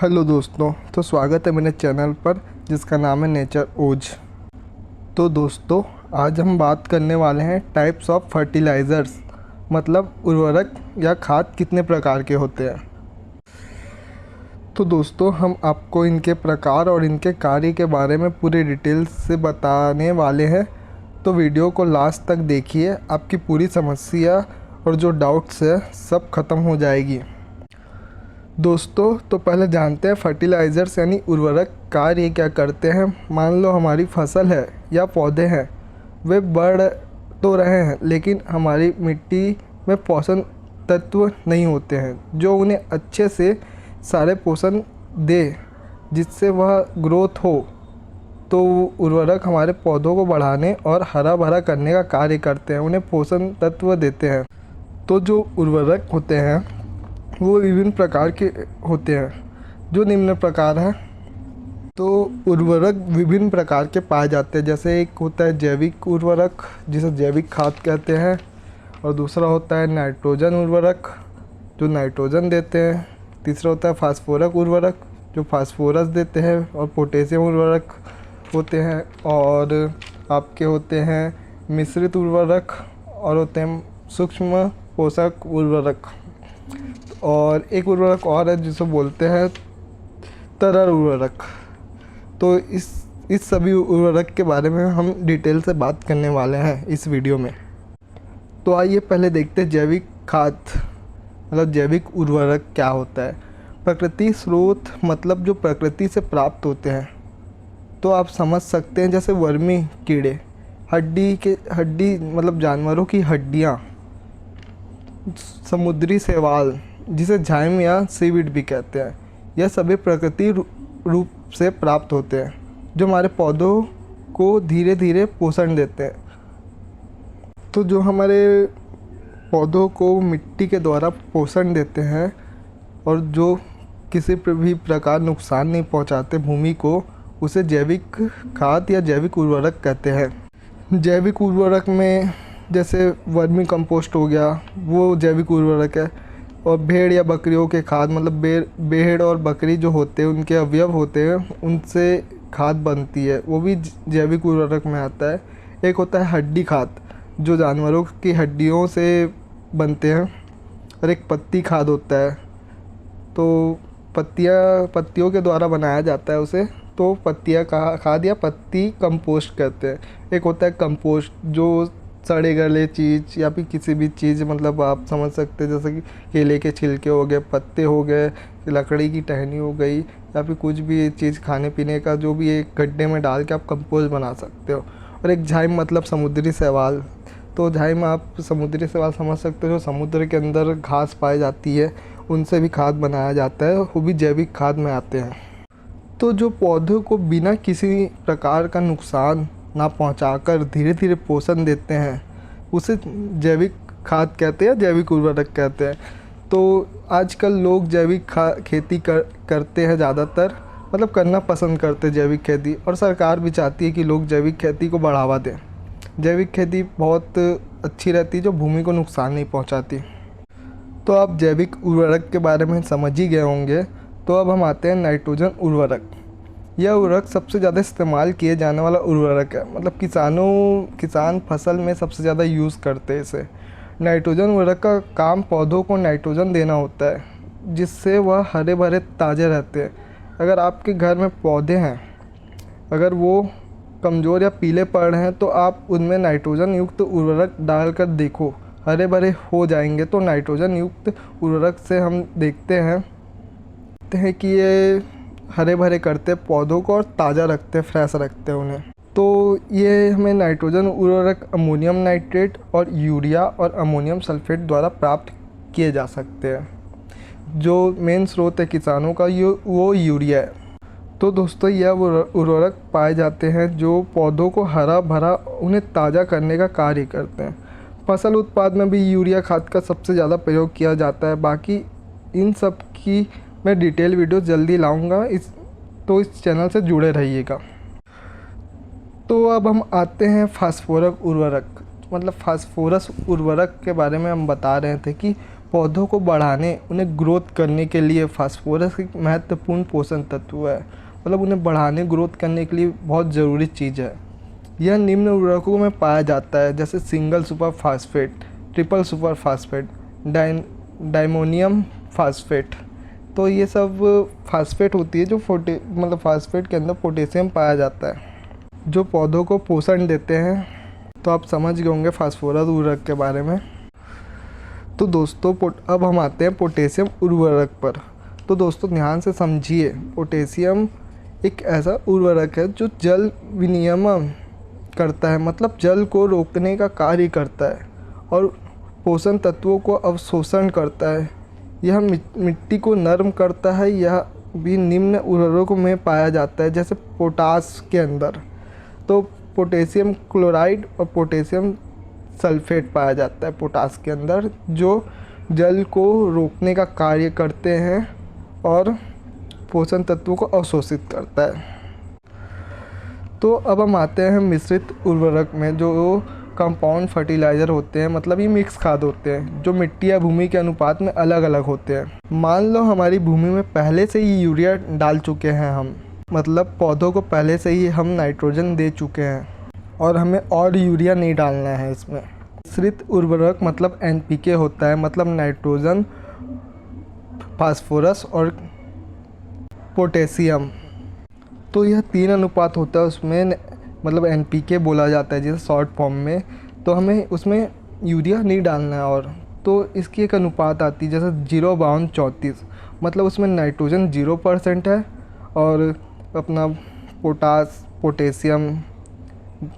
Hello दोस्तों, तो स्वागत है मेरे चैनल पर जिसका नाम है नेचर ओज। तो दोस्तों, आज हम बात करने वाले हैं टाइप्स ऑफ फर्टिलाइज़र्स, मतलब उर्वरक या खाद कितने प्रकार के होते हैं। तो दोस्तों, हम आपको इनके प्रकार और इनके कार्य के बारे में पूरे डिटेल्स से बताने वाले हैं। तो वीडियो को लास्ट तक देखिए, आपकी पूरी समस्या और जो डाउट्स है सब ख़त्म हो जाएगी। दोस्तों, तो पहले जानते हैं फर्टिलाइज़र्स यानी उर्वरक कार्य क्या करते हैं। मान लो हमारी फसल है या पौधे हैं, वे बढ़ तो रहे हैं लेकिन हमारी मिट्टी में पोषण तत्व नहीं होते हैं जो उन्हें अच्छे से सारे पोषण दे जिससे वह ग्रोथ हो। तो उर्वरक हमारे पौधों को बढ़ाने और हरा भरा करने का कार्य करते हैं, उन्हें पोषण तत्व देते हैं। तो जो उर्वरक होते हैं वो विभिन्न प्रकार के होते हैं जो निम्न प्रकार हैं। तो उर्वरक विभिन्न प्रकार के पाए जाते हैं, जैसे एक होता है जैविक उर्वरक जिसे जैविक खाद कहते हैं, और दूसरा होता है नाइट्रोजन उर्वरक जो नाइट्रोजन देते हैं। तीसरा होता है फास्फोरक उर्वरक जो फास्फोरस देते हैं, और पोटेशियम उर्वरक होते हैं, और आपके होते हैं मिश्रित उर्वरक, और होते हैं सूक्ष्म पोषक उर्वरक। और एक उर्वरक और है जिसे बोलते हैं तरल उर्वरक। तो इस सभी उर्वरक के बारे में हम डिटेल से बात करने वाले हैं इस वीडियो में। तो आइए पहले देखते हैं जैविक खाद मतलब जैविक उर्वरक क्या होता है। प्रकृति स्रोत मतलब जो प्रकृति से प्राप्त होते हैं। तो आप समझ सकते हैं जैसे वर्मी कीड़े, हड्डी मतलब जानवरों की हड्डियाँ, समुद्री शैवाल जिसे झाइम या सीवीड भी कहते हैं, यह सभी प्रकृति रूप से प्राप्त होते हैं जो हमारे पौधों को धीरे धीरे पोषण देते हैं। तो जो हमारे पौधों को मिट्टी के द्वारा पोषण देते हैं और जो किसी भी प्रकार नुकसान नहीं पहुंचाते भूमि को, उसे जैविक खाद या जैविक उर्वरक कहते हैं। जैविक उर्वरक में जैसे वर्मी कंपोस्ट हो गया, वो जैविक उर्वरक है। और भेड़ या बकरियों के खाद मतलब भेड़ और बकरी जो होते हैं उनके अवयव होते हैं, उनसे खाद बनती है, वो भी जैविक उर्वरक में आता है। एक होता है हड्डी खाद जो जानवरों की हड्डियों से बनते हैं, और एक पत्ती खाद होता है। तो पत्तियों के द्वारा बनाया जाता है उसे, तो पत्तियाँ का खाद या पत्ती कंपोस्ट कहते हैं। एक होता है कंपोस्ट जो सड़े गले चीज़ या फिर किसी भी चीज़, मतलब आप समझ सकते हैं जैसे कि केले के छिलके हो गए, पत्ते हो गए, लकड़ी की टहनी हो गई, या फिर कुछ भी चीज़ खाने पीने का जो भी एक गड्ढे में डाल के आप कंपोस्ट बना सकते हो। और एक झाइम मतलब समुद्री शैवाल। तो झाइम आप समुद्री शैवाल समझ सकते हो जो समुद्र के अंदर घास पाई जाती है, उनसे भी खाद बनाया जाता है, वो भी जैविक खाद में आते हैं। तो जो पौधों को बिना किसी प्रकार का नुकसान ना पहुंचाकर धीरे धीरे पोषण देते हैं, उसे जैविक खाद कहते हैं, जैविक उर्वरक कहते हैं। तो आजकल लोग जैविक खेती करते हैं ज़्यादातर, मतलब करना पसंद करते हैं जैविक खेती, और सरकार भी चाहती है कि लोग जैविक खेती को बढ़ावा दें। जैविक खेती बहुत अच्छी रहती है जो भूमि को नुकसान नहीं पहुंचाती। तो आप जैविक उर्वरक के बारे में समझ ही गए होंगे। तो अब हम आते हैं नाइट्रोजन उर्वरक। यह उर्वरक सबसे ज़्यादा इस्तेमाल किए जाने वाला उर्वरक है, मतलब किसान फसल में सबसे ज़्यादा यूज़ करते हैं इसे। नाइट्रोजन उर्वरक का काम पौधों को नाइट्रोजन देना होता है जिससे वह हरे भरे ताज़े रहते हैं। अगर आपके घर में पौधे हैं, अगर वो कमज़ोर या पीले पड़ रहे हैं, तो आप उनमें नाइट्रोजन युक्त उर्वरक डालकर देखो, हरे भरे हो जाएंगे। तो नाइट्रोजन युक्त उर्वरक से हम देखते हैं कि ये हरे भरे करते पौधों को और ताज़ा रखते, फ्रेश रखते हैं उन्हें। तो ये हमें नाइट्रोजन उर्वरक अमोनियम नाइट्रेट और यूरिया और अमोनियम सल्फेट द्वारा प्राप्त किए जा सकते हैं। जो मेन स्रोत है किसानों का वो यूरिया है। तो दोस्तों, यह उर्वरक पाए जाते हैं जो पौधों को हरा भरा उन्हें ताज़ा करने का कार्य करते हैं। फसल उत्पाद में भी यूरिया खाद का सबसे ज़्यादा प्रयोग किया जाता है। बाकी इन सब की मैं डिटेल वीडियो जल्दी लाऊंगा, इस चैनल से जुड़े रहिएगा। तो अब हम आते हैं फास्फोरक उर्वरक, मतलब फास्फोरस उर्वरक के बारे में हम बता रहे थे कि पौधों को बढ़ाने, उन्हें ग्रोथ करने के लिए फास्फोरस एक महत्वपूर्ण पोषण तत्व है। मतलब उन्हें बढ़ाने, ग्रोथ करने के लिए बहुत ज़रूरी चीज़ है। यह निम्न उर्वरकों में पाया जाता है, जैसे single super phosphate, triple super phosphate, diammonium phosphate. तो ये सब फास्फेट होती है जो मतलब फास्फेट के अंदर पोटेशियम पाया जाता है, जो पौधों को पोषण देते हैं। तो आप समझ गए होंगे फास्फोरस उर्वरक के बारे में। तो दोस्तों अब हम आते हैं पोटेशियम उर्वरक पर। तो दोस्तों ध्यान से समझिए, पोटेशियम एक ऐसा उर्वरक है जो जल विनियमन करता है, मतलब जल को रोकने का कार्य करता है और पोषण तत्वों को अवशोषण करता है। यह मिट्टी को नरम करता है। यह भी निम्न उर्वरकों में पाया जाता है, जैसे पोटास के अंदर तो पोटेशियम क्लोराइड और पोटेशियम सल्फेट पाया जाता है पोटास के अंदर, जो जल को रोकने का कार्य करते हैं और पोषण तत्वों को अवशोषित करता है। तो अब हम आते हैं मिश्रित उर्वरक में, जो कंपाउंड फर्टिलाइज़र होते हैं, मतलब ये मिक्स खाद होते हैं जो मिट्टी या भूमि के अनुपात में अलग अलग होते हैं। मान लो हमारी भूमि में पहले से ही यूरिया डाल चुके हैं हम, मतलब पौधों को पहले से ही हम नाइट्रोजन दे चुके हैं और हमें और यूरिया नहीं डालना है इसमें। मिश्रित उर्वरक मतलब NPK होता है, मतलब नाइट्रोजन, फास्फोरस और पोटेशियम। तो यह 3 अनुपात होता है उसमें, मतलब NPK बोला जाता है जैसे शॉर्ट फॉर्म में। तो हमें उसमें यूरिया नहीं डालना है। और तो इसकी एक अनुपात आती है जैसे 0:34, मतलब उसमें नाइट्रोजन 0% है और अपना पोटेशियम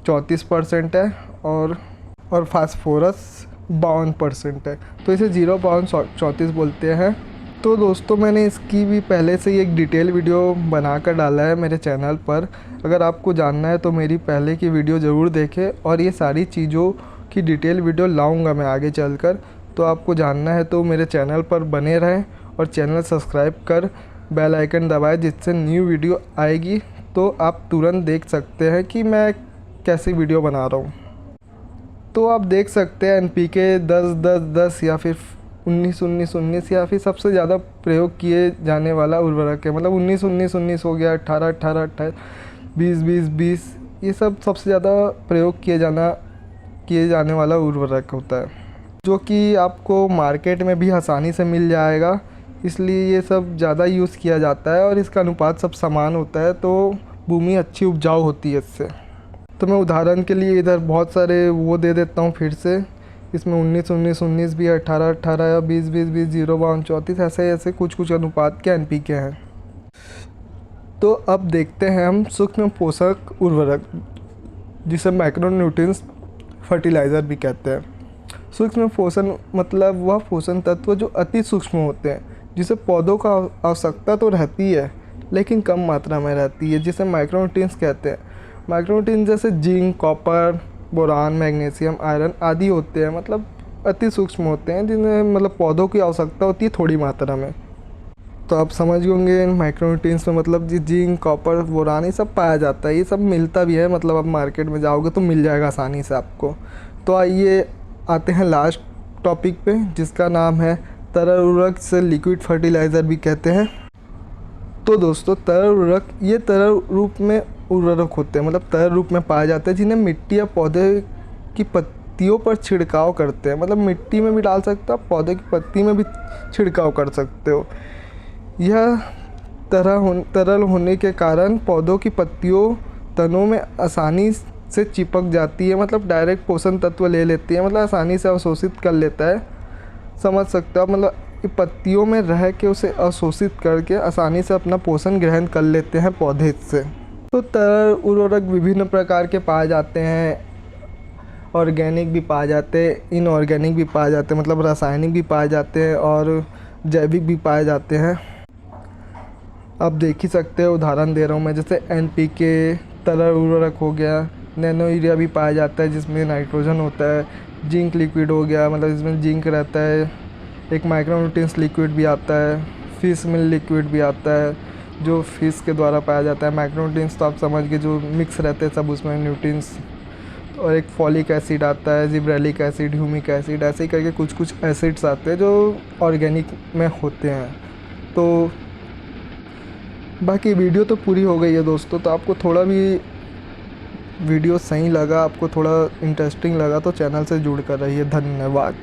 34% है और फास्फोरस 52% है। तो इसे 0:34 बोलते हैं। तो दोस्तों मैंने इसकी भी पहले से ही एक डिटेल वीडियो बना कर डाला है मेरे चैनल पर। अगर आपको जानना है तो मेरी पहले की वीडियो ज़रूर देखें, और ये सारी चीज़ों की डिटेल वीडियो लाऊंगा मैं आगे चलकर। तो आपको जानना है तो मेरे चैनल पर बने रहें और चैनल सब्सक्राइब कर बेल आइकन दबाएं, जिससे न्यू वीडियो आएगी तो आप तुरंत देख सकते हैं कि मैं कैसी वीडियो बना रहा हूँ। तो आप देख सकते हैं NPK 10-10-10 या फिर 19-19-19 या फिर सबसे ज़्यादा प्रयोग किए जाने वाला उर्वरक है। मतलब 19-19-19 हो गया, 18-18-28, 20-20-20, ये सब सबसे ज़्यादा प्रयोग किए जाने वाला उर्वरक होता है, जो कि आपको मार्केट में भी आसानी से मिल जाएगा। इसलिए ये सब ज़्यादा यूज़ किया जाता है और इसका अनुपात सब समान होता है, तो भूमि अच्छी उपजाऊ होती है इससे। तो मैं उदाहरण के लिए इधर बहुत सारे वो दे देता हूँ फिर से। इसमें 19-19-19 भी है, 18-18 या 20-20-20, 0:34, ऐसे कुछ अनुपात के NPK हैं। तो अब देखते हैं हम सूक्ष्म पोषक उर्वरक, जिसे माइक्रोन्यूट्रिएंट्स फर्टिलाइज़र भी कहते हैं। सूक्ष्म पोषण मतलब वह पोषण तत्व जो अति सूक्ष्म होते हैं, जिसे पौधों का आवश्यकता तो रहती है लेकिन कम मात्रा में रहती है, जिसे माइक्रोन्यूट्रिएंट्स कहते हैं। माइक्रोन्यूट्रिएंट्स जैसे zinc, copper, boron, magnesium, iron आदि होते हैं, मतलब अति सूक्ष्म होते हैं, जिन्हें मतलब पौधों की आवश्यकता होती है थोड़ी मात्रा में। तो आप समझ होंगे माइक्रोन्यूट्रिएंट्स में मतलब जिंक, कॉपर, बोरान ये सब पाया जाता है। ये सब मिलता भी है, मतलब आप मार्केट में जाओगे तो मिल जाएगा आसानी से आपको। तो आइए आते हैं लास्ट टॉपिक पे, जिसका नाम है तरल उर्वरक, से लिक्विड फर्टिलाइज़र भी कहते हैं। तो दोस्तों तरल उर्वरक ये तरल रूप में उर्वरक होते हैं, मतलब तरल रूप में पाए जाते हैं, जिन्हें मिट्टी या पौधे की पत्तियों पर छिड़काव करते हैं। मतलब मिट्टी में भी डाल सकते हो, पौधे की पत्ती में भी छिड़काव कर सकते हो। यह तरल होने के कारण पौधों की पत्तियों, तनों में आसानी से चिपक जाती है, मतलब डायरेक्ट पोषण तत्व ले लेती है, मतलब आसानी से अवशोषित कर लेता है। समझ सकते हो, मतलब पत्तियों में रह के उसे अवशोषित करके आसानी से अपना पोषण ग्रहण कर लेते हैं पौधे से। तो तरल उर्वरक विभिन्न प्रकार के पाए जाते हैं, ऑर्गेनिक भी पाए जाते हैं, इनऑर्गेनिक भी पाए जाते हैं, मतलब रासायनिक भी पाए जाते हैं और जैविक भी पाए जाते हैं। आप देख ही सकते हो, उदाहरण दे रहा हूँ मैं, जैसे NPK तरल उर्वरक हो गया, नैनो यूरिया भी पाया जाता है जिसमें नाइट्रोजन होता है, जिंक लिक्विड हो गया, मतलब इसमें जिंक रहता है, एक माइक्रोन्यूट्रिएंट्स लिक्विड भी आता है, फिश मिल लिक्विड भी आता है जो फिश के द्वारा पाया जाता है। माइक्रोन्यूट्रिएंट्स तो आप समझ के जो मिक्स रहते हैं सब उसमें न्यूट्रिएंट्स, और एक फॉलिक एसिड आता है, जिब्रेलिक एसिड, ह्यूमिक एसिड, ऐसे ही करके कुछ कुछ एसिड्स आते हैं जो ऑर्गेनिक में होते हैं। तो बाकी वीडियो तो पूरी हो गई है दोस्तों। तो आपको थोड़ा भी वीडियो सही लगा, आपको थोड़ा इंटरेस्टिंग लगा तो चैनल से जुड़ कर रहिए। धन्यवाद।